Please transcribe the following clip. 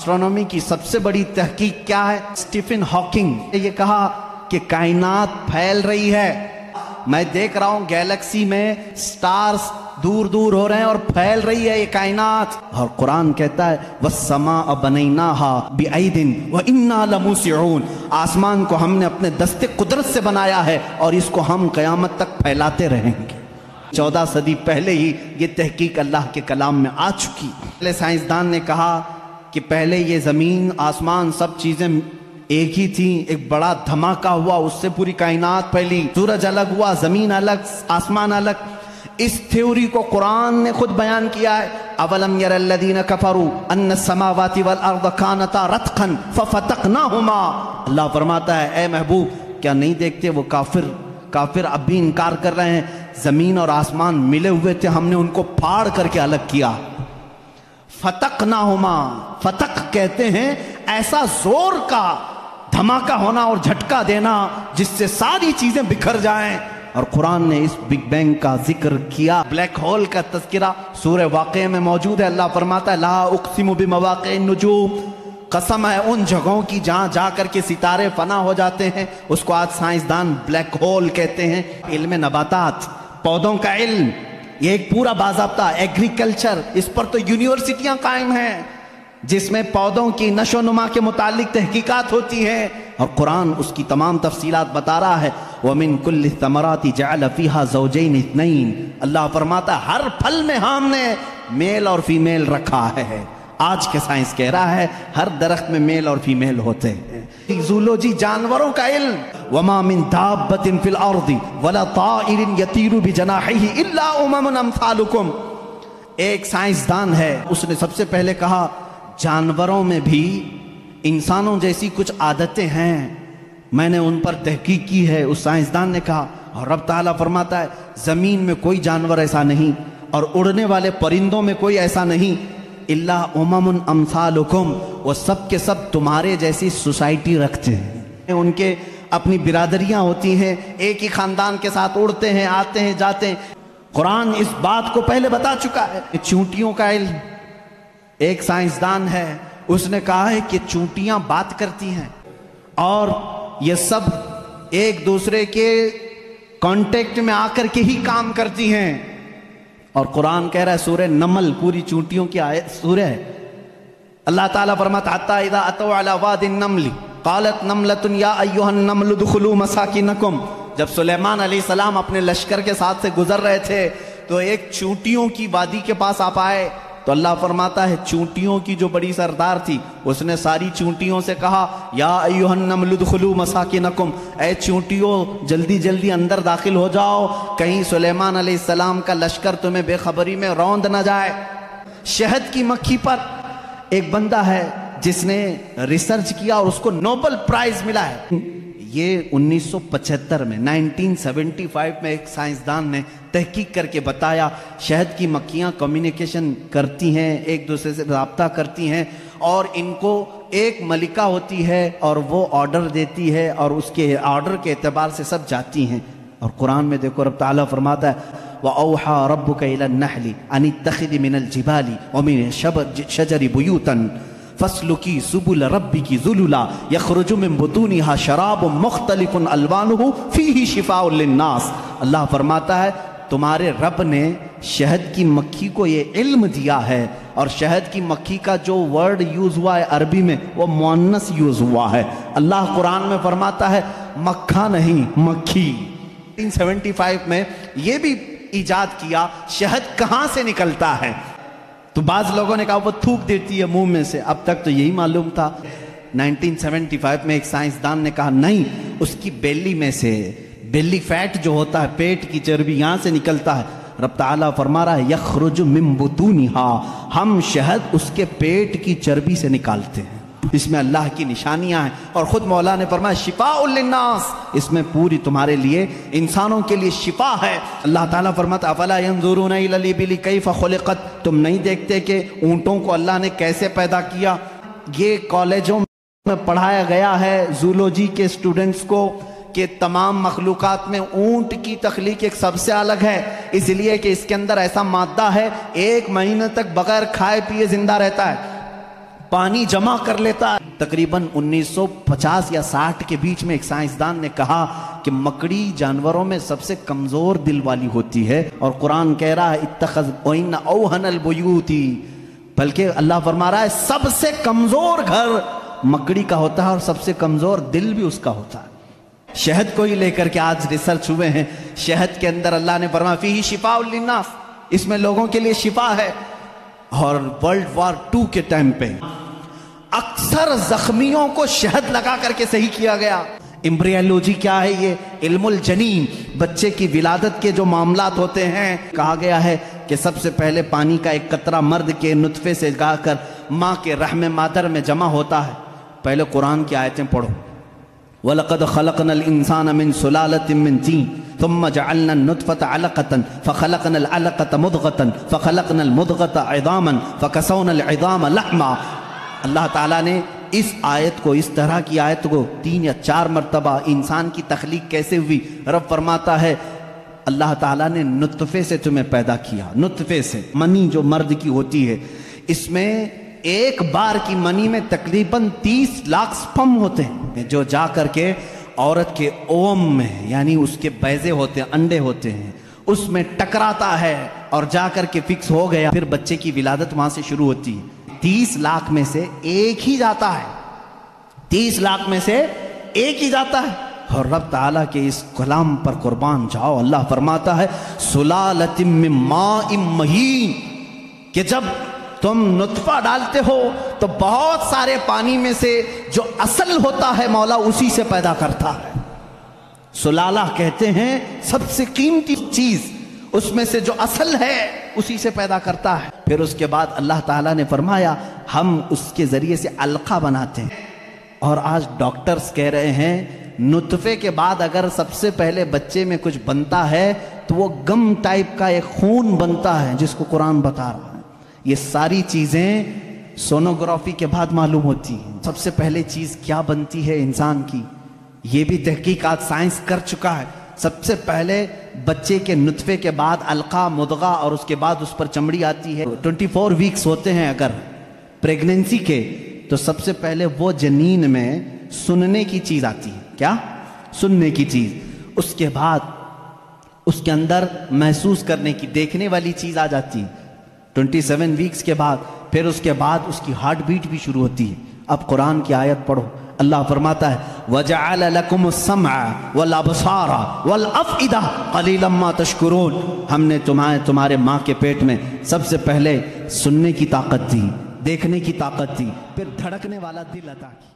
Astronomy की सबसे बड़ी तहकीक क्या है? स्टीफन हॉकिंग ने ये कहा कि कायनात फैल रही है। मैं देख रहा हूं गैलेक्सी में स्टार्स दूर दूर हो रहे हैं और फैल रही है ये कायनात। और कुरान कहता है वस्समाअ बनैनाहा बिअयदिन व इन्ना लमूसिऊन, आसमान को हमने अपने दस्ते कुदरत से बनाया है और इसको हम क़यामत तक फैलाते रहेंगे। 14 सदी पहले ही ये तहकीक अल्लाह के कलाम में आ चुकी। पहले साइंसदान ने कहा कि पहले ये ज़मीन आसमान सब चीज़ें एक ही थी, एक बड़ा धमाका हुआ, उससे पूरी कायनात फैली, सूरज अलग हुआ, ज़मीन अलग, आसमान अलग। इस थ्योरी को कुरान ने खुद बयान किया है। अवलम यरल्लज़ीना कफरू अन्न समावाति वल अर्द कानता रत्कन फफतकनाहुमा। अल्लाह फरमाता है, ए महबूब क्या नहीं देखते वो काफिर अब भी इनकार कर रहे हैं, ज़मीन और आसमान मिले हुए थे, हमने उनको फाड़ करके अलग किया। फतकनाहुमा, फतक कहते हैं ऐसा जोर का धमाका होना और झटका देना जिससे सारी चीजें बिखर जाएं। और कुरान ने इस बिग बैंग का जिक्र किया। ब्लैक होल का तज़किरा सूरह वाक़िया में मौजूद है। अल्लाह फरमाता है ला उक़सिमु बिमवाक़िअन नुजूम, कसम है उन जगहों की जहां जाकर के सितारे फना हो जाते हैं, उसको आज साइंसदान ब्लैक होल कहते हैं। इल्म नबातात, पौधों का इल्म, ये एक पूरा बाज़ाब्ता एग्रीकल्चर, इस पर तो यूनिवर्सिटियां कायम हैं जिसमें पौधों की नशो नुमा के मुतालिक तहकीकात होती हैं। और कुरान उसकी तमाम तफसीलात बता रहा है। वमिन कुल्लि समराति जअल फीहा ज़ौजैन इत्नैन, अल्लाह फरमाता है हर फल में हमने मेल और फीमेल रखा है। आज के साइंस कह रहा है हर दरख्त में मेल और फीमेल होते हैं। ज़ूलॉजी, जानवरों का इल्म, वमा मिन दाब्बतिन फिल अर्दि वला ताइरिन यतीरु बिजनाहिही इल्ला उममुन अम्सालुकुम। एक साइंसदान है, उसने सबसे पहले कहा जानवरों में भी इंसानों जैसी कुछ आदतें हैं, मैंने उन पर तहकीक की है। उस साइंसदान ने कहा, और रब ताला फरमाता है जमीन में कोई जानवर ऐसा नहीं और उड़ने वाले परिंदों में कोई ऐसा नहीं, इल्ला उममुन अम्सालुकुम, वो सब के सब तुम्हारे जैसी सोसाइटी रखते हैं, उनके अपनी बिरादरियां होती हैं, एक ही खानदान के साथ उड़ते हैं, आते हैं, जाते हैं। कुरान इस बात को पहले बता चुका है। चूंटियों का इल्म, एक साइंसदान है, उसने कहा है कि चूंटियां बात करती हैं और ये सब एक दूसरे के कांटेक्ट में आकर के ही काम करती हैं। और कुरान कह रहा है, सूरह नमल पूरी चूंटियों की आयत सूरह है। अल्लाह ताला फरमाता हत्ता इज़ा अतौ अला वादिन नमली क़ालत नमलतुन या अय्युहन नमलु दुखुलू मसाकिनकुम। जब सुलेमान अलैहिस्सलाम अपने लश्कर के साथ से गुजर रहे थे तो एक चूंटियों की वादी के पास आप आए, तो अल्लाह फरमाता है चूंटियों की जो बड़ी सरदार थी उसने सारी चूंटियों से कहा या अय्युहन नमलु दुखुलू मसाकिनकुम, ऐ चूंटियों जल्दी जल्दी अंदर दाखिल हो जाओ, कहीं सुलेमान अलैहिस्सलाम का लश्कर तुम्हें बेखबरी में रौंद न जाए। शहद की मक्खी पर एक बंदा है जिसने रिसर्च किया और उसको नोबेल प्राइज मिला है। ये 1975 में 1975 में एक साइंसदान ने तहकीक करके बताया शहद की मक्खियाँ कम्युनिकेशन करती हैं, एक दूसरे से राब्ता करती हैं और इनको एक मलिका होती है और वो ऑर्डर देती है और उसके ऑर्डर के एतबार से सब जाती हैं। और कुरान में देखो रब ताला फरमाता है वअौहा रब्बुका इलन नहली अन इत्तखिज़ी मिनल जिबाली व मिन शजरि बुयूतन फस्लुकी सुबुल रब्बिकी ज़ुलुला यख़रुजु मिन बुतूनिहा शराबुन मुख्तलिफुन अलवानुहु फ़ीही शिफ़ाउन लिन्नास। अल्लाह फरमाता है तुम्हारे रब ने शहद की मक्खी को ये इल्म दिया है और शहद की मक्खी का जो वर्ड यूज हुआ है अरबी में वो मुअन्नस यूज हुआ है। अल्लाह कुरान में फरमाता है मक्खा नहीं मक्खी। 1975 में ये भी इजाद किया शहद कहाँ से निकलता है, तो बाज लोगों ने कहा वो थूक देती है मुंह में से, अब तक तो यही मालूम था। 1975 में एक साइंसदान ने कहा नहीं, उसकी बेली में से, बेली फैट जो होता है पेट की चर्बी यहाँ से निकलता है। रब ताला फरमा रहा है यखरुजु मिन बुतूनिहा, हम शहद उसके पेट की चर्बी से निकालते हैं। इसमें अल्लाह की निशानियां हैं और खुद मौला ने फरमाया शिफाउल लिन्नास, इसमें पूरी तुम्हारे लिए इंसानों के लिए शिफा है। अल्लाह ताला फरमाता अफला यंजुरूना इलल इबिली कैफ़ खुलिक़त, तुम नहीं देखते कि ऊँटों को अल्लाह ने कैसे पैदा किया। ये कॉलेजों में पढ़ाया गया है ज़ूलॉजी के स्टूडेंट्स को कि तमाम मखलूक़ात में ऊँट की तख्लीक एक सबसे अलग है, इसलिए कि इसके अंदर ऐसा मादा है 1 महीने तक बगैर खाए पिए जिंदा रहता है। پانی جمع کر لیتا ہے۔ تقریباً 1950 یا 60 کے بیچ میں ایک سائنسدان نے کہا کہ مکڑی جانوروں میں سب سے کمزور دل والی ہوتی ہے، اور قرآن کہہ رہا ہے اتخذ وَإِنَّ أَوْهَنَ الْبُيُوتِ، بلکہ اللہ فرما رہا ہے سب سے کمزور گھر مکڑی کا ہوتا ہے اور سب سے کمزور دل بھی اس کا ہوتا ہے۔ شہد کو ہی لے کر کے آج ریسرچ ہوئے ہیں، شہد کے اندر اللہ نے فرمایا فیہ شفاء للناس، اس میں لوگوں کے لیے شفا ہے۔ اور ورلڈ وار 2 کے ٹائم پہ اکثر زخمیوں کو شہد لگا کر کے صحیح کیا گیا۔ امبریولوجی کیا ہے؟ یہ علم الجنین، بچے کی ولادت کے جو معاملات ہوتے ہیں، کہا گیا ہے کہ سب سے پہلے پانی کا ایک قطرہ مرد کے نطفے سے گا کر ماں کے رحم مادر میں جمع ہوتا ہے۔ پہلے قرآن کی آیتیں پڑھو، وَلَقَدْ خَلَقْنَا الْإِنسَانَ مِنْ سُلَالَةٍ مِنْ طِينٍ ثُمَّ جَعَلْنَا النُّطْفَةَ عَلَقَةً فَخَلَقْنَا الْعَلَقَةَ مُضْغَةً فَخَلَقْنَا الْمُضْغَةَ عِظَامًا فَكَسَوْنَا الْعِظَامَ لَحْمًا۔ اللہ تعالیٰ نے اس آیت کو، اس طرح کی آیت کو 3 یا 4 مرتبہ، انسان کی تخلیق کیسے ہوئی، رب فرماتا ہے اللہ تعالیٰ نے نطفے سے تمہیں پیدا کیا، نطفے سے، منی جو مرد کی ہوتی ہے، اس میں ایک بار کی منی میں تقریباً 30 لاکھ سپم ہوتے ہیں، جو جا کر کے عورت کے اوم میں، یعنی اس کے بیضے ہوتے ہیں، انڈے ہوتے ہیں، اس میں ٹکراتا ہے اور جا کر کے فکس ہو گیا، پھر بچے کی ولادت وہاں سے شروع ہوتی ہے۔ 30 لاکھ میں سے ایک ہی جاتا ہے، 30 لاکھ میں سے ایک ہی جاتا ہے۔ اور رب تعالیٰ کے اس کلام پر قربان جاؤ، اللہ فرماتا ہے سلالۃ من ماء مہین، کہ جب تم نطفہ ڈالتے ہو تو بہت سارے پانی میں سے جو اصل ہوتا ہے مولا اسی سے پیدا کرتا ہے۔ سلالہ کہتے ہیں سب سے قیمتی چیز، اس میں سے جو اصل ہے اسی سے پیدا کرتا ہے۔ پھر اس کے بعد اللہ تعالیٰ نے فرمایا ہم اس کے ذریعے سے علقہ بناتے ہیں، اور آج ڈاکٹرز کہہ رہے ہیں نطفے کے بعد اگر سب سے پہلے بچے میں کچھ بنتا ہے تو وہ گم ٹائپ کا ایک خون بنتا ہے، جس کو قرآن بتا رہا ہے۔ یہ ساری چیزیں سونوگرافی کے بعد معلوم ہوتی ہیں۔ سب سے پہلے چیز کیا بنتی ہے انسان کی، یہ بھی تحقیقات سائنس کر چکا ہے۔ سب سے پہلے بچے کے نطفے کے بعد علقہ، مضغہ، اور اس کے بعد اس پر چمڑی آتی ہے۔ 24 ویکس ہوتے ہیں اگر پریگننسی کے، تو سب سے پہلے وہ جنین میں سننے کی چیز آتی ہے۔ کیا؟ سننے کی چیز۔ اس کے بعد اس کے اندر محسوس کرنے کی، دیکھنے والی چیز آ جاتی ہے 27 ویکس کے بعد۔ پھر اس کے بعد اس کی ہارٹ بیٹ بھی شروع ہوتی ہے۔ اب قرآن کی آیت پڑھو، اللہ فرماتا ہے وَجَعَلَ لَكُمُ السَّمْعَ وَالْأَبْصَارَ وَالْأَفْئِدَةَ قَلِيلًا مَا تَشْكُرُونَ، ہم نے تمہارے ماں کے پیٹ میں سب سے پہلے سننے کی طاقت دی، دیکھنے کی طاقت دی، پھر دھڑکنے والا دل عطا کی۔